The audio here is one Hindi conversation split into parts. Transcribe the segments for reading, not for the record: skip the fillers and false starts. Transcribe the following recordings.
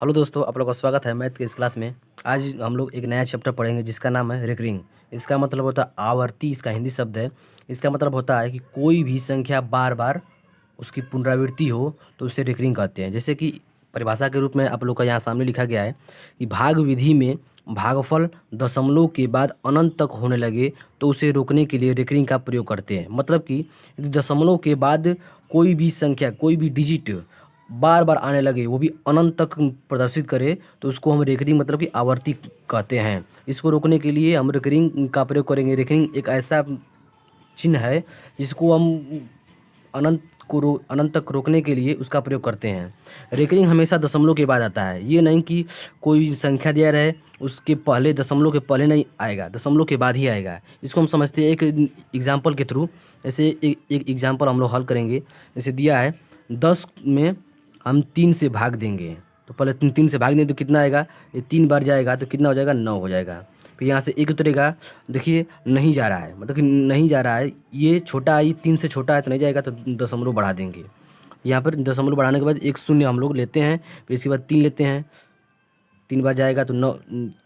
हेलो दोस्तों, आप लोग का स्वागत है मैथ के इस क्लास में। आज हम लोग एक नया चैप्टर पढ़ेंगे जिसका नाम है रिकरिंग। इसका मतलब होता है आवर्ती, इसका हिंदी शब्द है। इसका मतलब होता है कि कोई भी संख्या बार बार उसकी पुनरावृत्ति हो तो उसे रिकरिंग कहते हैं। जैसे कि परिभाषा के रूप में आप लोग का यहाँ सामने लिखा गया है कि भाग विधि में भागफल दशमलव के बाद अनंत तक होने लगे तो उसे रोकने के लिए रिकरिंग का प्रयोग करते हैं। मतलब कि यदि दशमलव के बाद कोई भी संख्या, कोई भी डिजिट बार बार आने लगे, वो भी अनंत तक प्रदर्शित करे, तो उसको हम रेकरिंग मतलब कि आवर्ती कहते हैं। इसको रोकने के लिए हम रेकरिंग का प्रयोग करेंगे। रेकरिंग एक ऐसा चिन्ह है जिसको हम अनंत तक रोकने के लिए उसका प्रयोग करते हैं। रेकरिंग हमेशा दशमलव के बाद आता है। ये नहीं कि कोई संख्या दिया रहे उसके पहले, दशमलव के पहले नहीं आएगा, दशमलव के बाद ही आएगा। इसको हम समझते हैं एक एग्जाम्पल के थ्रू। ऐसे एक एग्जाम्पल हम लोग हल करेंगे। जैसे दिया है 10 में हम 3 से भाग देंगे, तो पहले 3 से भाग देंगे तो कितना आएगा, ये 3 बार जाएगा तो कितना हो जाएगा, 9 हो जाएगा। फिर यहाँ से एक उतरेगा, देखिए नहीं जा रहा है, मतलब कि नहीं जा रहा है, ये छोटा है, ये 3 से छोटा है तो नहीं जाएगा, तो दशमलव बढ़ा देंगे। यहाँ पर दशमलव बढ़ाने के बाद एक शून्य हम लोग लेते हैं, फिर इसके बाद 3 लेते हैं, 3 बार जाएगा तो 9,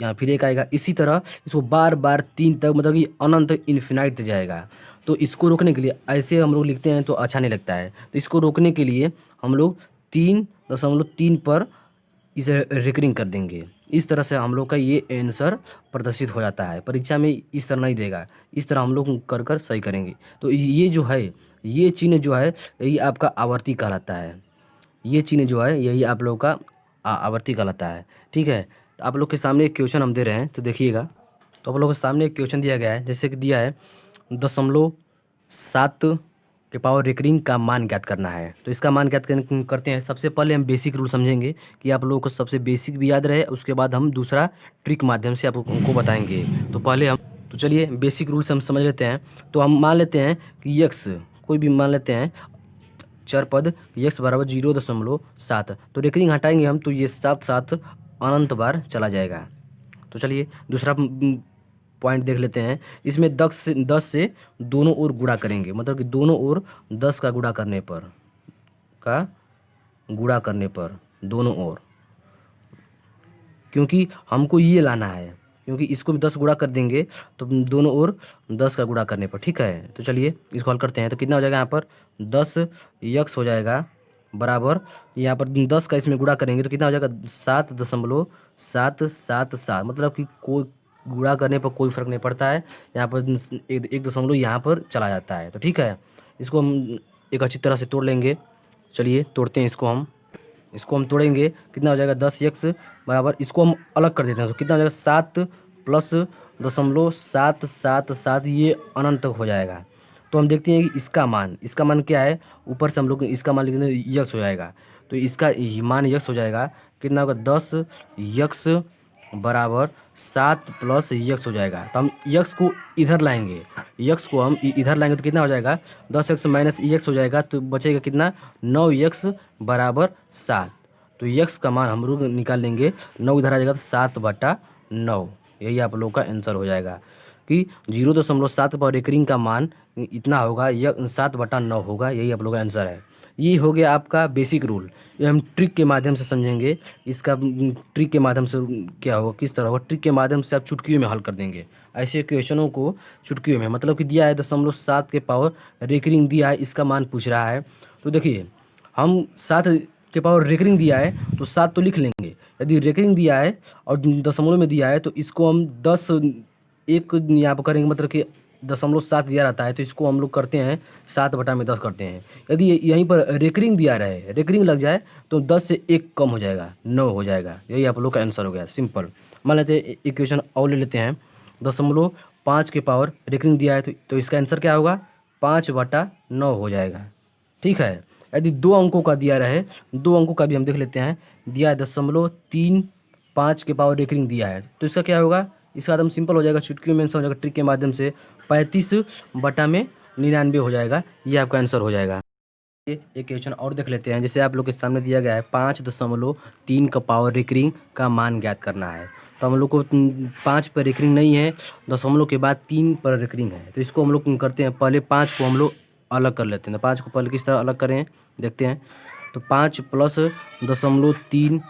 यहाँ फिर एक आएगा। इसी तरह इसको बार बार 3 तक, मतलब कि अनंत इन्फिनाइट तक जाएगा। तो इसको रोकने के लिए ऐसे हम लोग लिखते हैं तो अच्छा नहीं लगता है, तो इसको रोकने के लिए हम लोग 3.3 पर इसे रिकरिंग कर देंगे। इस तरह से हम लोग का ये आंसर प्रदर्शित हो जाता है। परीक्षा में इस तरह नहीं देगा, इस तरह हम लोग कर कर सही करेंगे। तो ये जो है, ये चिन्ह जो है, यही आपका आवर्ती कहलाता है। ये चिन्ह जो है यही आप लोग का आवर्ती कहलाता है। ठीक है, तो आप लोग के सामने एक क्वेश्चन हम दे रहे हैं, तो देखिएगा। तो आप लोगों के सामने एक क्वेश्चन दिया गया है, जैसे कि दिया है 0.7 के पावर रिकरिंग का मान ज्ञात करना है। तो इसका मान ज्ञात करते हैं। सबसे पहले हम बेसिक रूल समझेंगे कि आप लोगों को सबसे बेसिक भी याद रहे, उसके बाद हम दूसरा ट्रिक माध्यम से आपको बताएंगे। तो पहले हम, तो चलिए बेसिक रूल से हम समझ लेते हैं। तो हम मान लेते हैं कि यक्स, कोई भी मान लेते हैं चर पद, यक्स बराबर 0.7। तो रेकरिंग हटाएंगे हम तो ये 7 अनंत बार चला जाएगा। तो चलिए दूसरा पॉइंट देख लेते हैं। इसमें 10 से दोनों ओर गुणा करेंगे, मतलब कि दोनों ओर 10 का गुणा करने पर दोनों ओर, क्योंकि हमको ये लाना है, क्योंकि इसको भी 10 गुणा कर देंगे तो दोनों ओर 10 का गुणा करने पर। ठीक है, तो चलिए इसको हल करते हैं। तो कितना हो जाएगा यहाँ पर, 10 यक्स हो जाएगा बराबर, यहाँ पर 10 का इसमें गुणा करेंगे तो कितना हो जाएगा, 7.777। मतलब कि कोई गुणा करने पर कोई फर्क नहीं पड़ता है, यहाँ पर एक दशमलव यहाँ पर चला जाता है। तो ठीक है, इसको हम एक अच्छी तरह से तोड़ लेंगे। चलिए तोड़ते हैं इसको हम तोड़ेंगे। कितना हो जाएगा, 10 बराबर, इसको हम अलग कर देते हैं तो कितना हो जाएगा, 7+0.777, ये अनंत तक हो जाएगा। तो हम देखते हैं कि इसका मान क्या है। ऊपर से हम लोग इसका मान लिख देते हैं, यक्स हो जाएगा। तो इसका मान यक्स हो जाएगा, कितना होगा, 10 यक्स बराबर 7+यक्स हो जाएगा। तो हम यक्स को इधर लाएंगे, यक्स को हम इधर लाएंगे तो कितना हो जाएगा, 10x माइनस यक्स हो जाएगा। तो बचेगा कितना, 9x बराबर 7। तो यक्स का मान हम लोग निकाल लेंगे, 9 इधर आ जाएगा तो 7/9। यही आप लोग का आंसर हो जाएगा कि 0.7 पर रेकरिंग का मान इतना होगा, यह 7/9 होगा। यही आप लोग का आंसर है। ये हो गया आपका बेसिक रूल। ये हम ट्रिक के माध्यम से समझेंगे। इसका ट्रिक के माध्यम से क्या होगा, किस तरह होगा, ट्रिक के माध्यम से आप चुटकियों में हल कर देंगे ऐसे क्वेश्चनों को। चुटकियों में मतलब कि दिया है 0.7 के पावर रेकरिंग दिया है, इसका मान पूछ रहा है। तो देखिए हम 7 के पावर रेकरिंग दिया है तो 7 तो लिख लेंगे। यदि रेकरिंग दिया है और दशमलव में दिया है तो इसको हम 10 एक यहाँ पर करेंगे, मतलब कि 0.7 दिया रहता है तो इसको हम लोग करते हैं 7/10 करते हैं। यदि यहीं पर रेकरिंग दिया रहे, रेकरिंग लग जाए तो 10 से 1 कम हो जाएगा, 9 हो जाएगा। यही आप लोग का आंसर हो गया, सिंपल। मान लेते हैं इक्वेशन और ले लेते हैं। 0.5 के पावर रेकरिंग दिया है तो इसका आंसर क्या होगा, 5/9 हो जाएगा। ठीक है, यदि 2 अंकों का दिया रहे, 2 अंकों का भी हम देख लेते हैं। दिया है 0.35 के पावर रेकरिंग दिया है तो इसका क्या होगा, इसका एकदम सिंपल हो जाएगा, चुटकियों में आंसर हो जाएगा ट्रिक के माध्यम से, 35/99 हो जाएगा। ये आपका आंसर हो जाएगा। एक क्वेश्चन और देख लेते हैं। जैसे आप लोग के सामने दिया गया है 5.3 का पावर रेकरिंग का मान ज्ञात करना है। तो हम लोग को 5 पर रेकरिंग नहीं है, दशमलव के बाद 3 पर रेकरिंग है। तो इसको हम लोग करते हैं, पहले 5 को हम लोग अलग कर लेते हैं। तो 5 को पहले किस तरह अलग करें देखते हैं। तो 5 + 0.3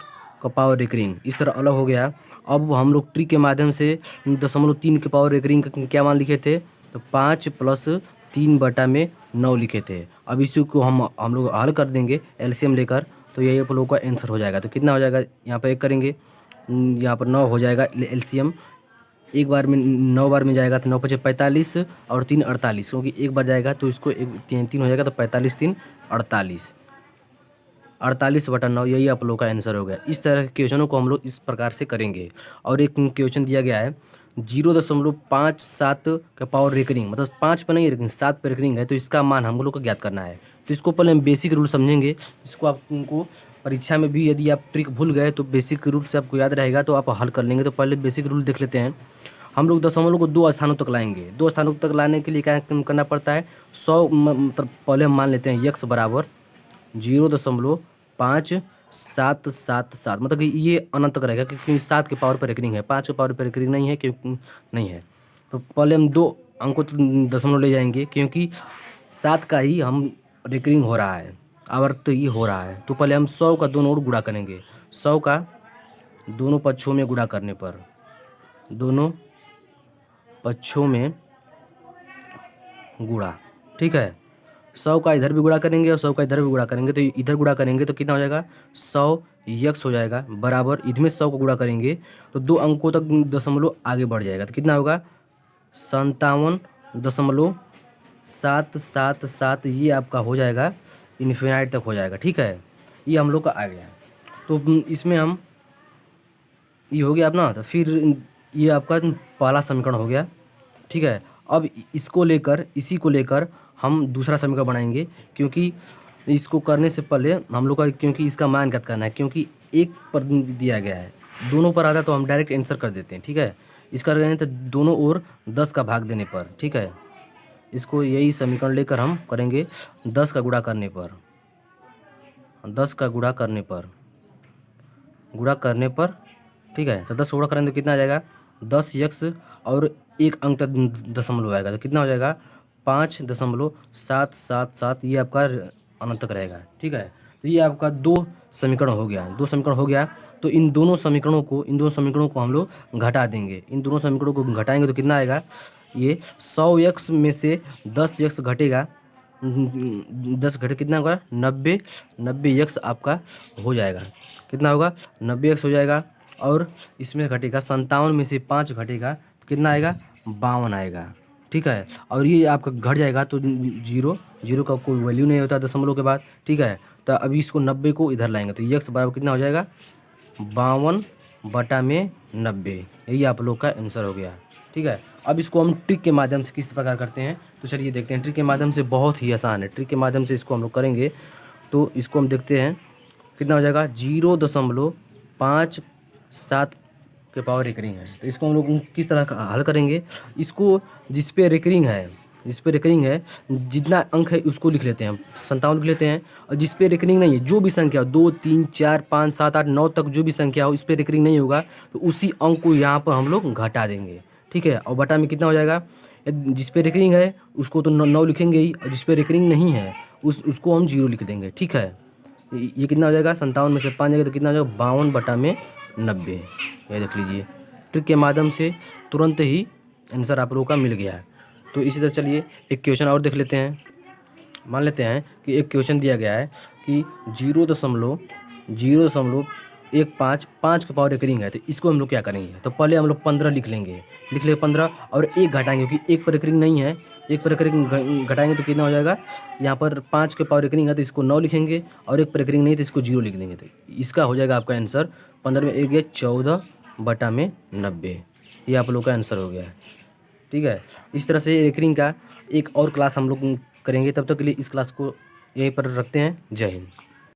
का पावर रेकरिंग इस तरह अलग हो गया। अब हम लोग ट्रिक के माध्यम से 0.3 के पावर रेकरिंग का क्या मान लिखे थे, तो 5 + 3/9 लिखे थे। अब इसी को हम लोग हल कर देंगे एलसीएम लेकर, तो यही आप लोगों का आंसर हो जाएगा। तो कितना हो जाएगा, यहाँ पर एक करेंगे, यहाँ पर 9 हो जाएगा एलसीएम। एक बार में 9 बार में जाएगा तो 9 × 5 = 45 और 3 = 48, क्योंकि एक बार जाएगा तो इसको एक 3 हो जाएगा, तो 45 × 3 = 48, 48/9 यही आप लोग का आंसर हो गया। इस तरह के क्वेश्चनों को हम लोग इस प्रकार से करेंगे। और एक क्वेश्चन दिया गया है 0.57 का पावर रेकरिंग, मतलब 5 पे नहीं लेकिन 7 पे रेकरिंग है, तो इसका मान हम लोग को ज्ञात करना है। तो इसको पहले हम बेसिक रूल समझेंगे। इसको आपको परीक्षा में भी यदि आप ट्रिक भूल गए तो बेसिक रूल से आपको याद रहेगा, तो आप हल कर लेंगे। तो पहले बेसिक रूल देख लेते हैं। हम लोग दशमलव को 2 स्थानों तक लाएंगे। 2 स्थानों तक लाने के लिए क्या करना पड़ता है, 100 मतलब पहले हम मान लेते हैं x बराबर 0.5777, मतलब कि ये अनंत तक रहेगा, क्योंकि 7 के पावर पर रेकरिंग है, 5 के पावर पर रेकरिंग नहीं है, क्योंकि नहीं है। तो पहले हम 2 अंकों दशमलव ले जाएंगे, क्योंकि 7 का ही हम रेकरिंग हो रहा है, आवर्त ये हो रहा है। तो पहले हम 100 का दोनों ओर गुणा करेंगे। 100 का दोनों पक्षों में गुणा करने पर, दोनों पक्षों में गुणा, ठीक है। 100 का इधर भी गुणा करेंगे और 100 का इधर भी गुणा करेंगे, तो इधर गुणा करेंगे तो कितना हो जाएगा, 100x हो जाएगा, बराबर इधर में 100 को गुणा करेंगे तो 2 अंकों तक दशमलव आगे बढ़ जाएगा, तो कितना होगा 57.777, ये आपका हो जाएगा, इन्फिनाइट तक हो जाएगा, ठीक है। ये हम लोग का आ गया। तो इसमें हम ये हो गया अपना, तो फिर ये आपका पहला समीकरण हो गया, ठीक है। अब इसको लेकर, इसी को लेकर हम दूसरा समीकरण बनाएंगे, क्योंकि इसको करने से पहले हम लोग का, क्योंकि इसका मान ज्ञात करना है, क्योंकि एक पर दिया गया है, दोनों पर आता है तो हम डायरेक्ट आंसर कर देते हैं, ठीक है। इसका करेंगे तो दोनों ओर 10 का भाग देने पर, ठीक है। इसको यही समीकरण लेकर हम करेंगे 10 का गुणा करने पर, 10 का गुणा करने पर, ठीक है। तो 10 गुणा करेंगे तो कितना आ जाएगा, 10x और एक अंक तक दशमलव आएगा, तो कितना हो जाएगा 5.777, ये आपका अनंत तक रहेगा, ठीक है। तो ये आपका 2 समीकरण हो गया, 2 समीकरण हो गया। तो इन दोनों समीकरणों को हम लोग घटा देंगे। इन दोनों समीकरणों को घटाएंगे तो कितना आएगा, ये 100x में से 10x घटेगा, 10 घटे कितना होगा 90x आपका हो जाएगा, कितना होगा 90x हो जाएगा। और इसमें घटेगा 57 में से 5 घटेगा तो कितना आएगा 52 आएगा, ठीक है। और ये आपका घट जाएगा तो जीरो का कोई वैल्यू नहीं होता दशमलव के बाद, ठीक है। तो अभी इसको 90 को इधर लाएंगे तो x बराबर कितना हो जाएगा 52/90, यही आप लोग का आंसर हो गया, ठीक है। अब इसको हम ट्रिक के माध्यम से किस प्रकार करते हैं, तो चलिए देखते हैं। ट्रिक के माध्यम से बहुत ही आसान है, ट्रिक के माध्यम से इसको हम लोग करेंगे। तो इसको हम देखते हैं कितना हो जाएगा 0.57 के पावर रेकरिंग है। तो इसको हम लोग किस तरह का हल करेंगे, इसको जिस पे रेकरिंग है जितना अंक है उसको लिख लेते हैं, 57 लिख लेते हैं। और जिस पे रेकरिंग नहीं है, जो भी संख्या हो 2 3 4 5 7 8 9 तक जो भी संख्या हो, इस पे रेकरिंग नहीं होगा तो उसी अंक को यहाँ पर हम लोग घटा देंगे, ठीक है। और बटा में कितना हो जाएगा, जिस पे रेकरिंग है उसको तो 9 लिखेंगे ही, और जिस पे रेकरिंग नहीं है उसको हम 0 लिख देंगे, ठीक है। ये कितना हो जाएगा 57 में से 5 जाएगा तो कितना हो जाएगा 52/90, ये देख लीजिए। ट्रिक के माध्यम से तुरंत ही आंसर आप लोगों का मिल गया है। तो इसी तरह चलिए एक क्वेश्चन और देख लेते हैं। मान लेते हैं कि एक क्वेश्चन दिया गया है कि 0.015 के पावर रेकरिंग है, तो इसको हम लोग क्या करेंगे, तो पहले हम लोग 15 लिख लेंगे 15 और 1 घटाएंगे, क्योंकि 1 पर रेकरिंग नहीं है, 1 पर रेकरिंग घटाएंगे तो कितना हो जाएगा, यहाँ पर 5 के पावर रेकरिंग है तो इसको 9 लिखेंगे, और 1 पर रेकरिंग नहीं तो इसको 0 लिख देंगे। तो इसका हो जाएगा आपका आंसर 15 में 1 गया 14/90, ये आप लोग का आंसर हो गया, ठीक है। इस तरह से रेकरिंग का एक और क्लास हम लोग करेंगे, तब तक के लिए इस क्लास को यहीं पर रखते हैं। जय हिंद।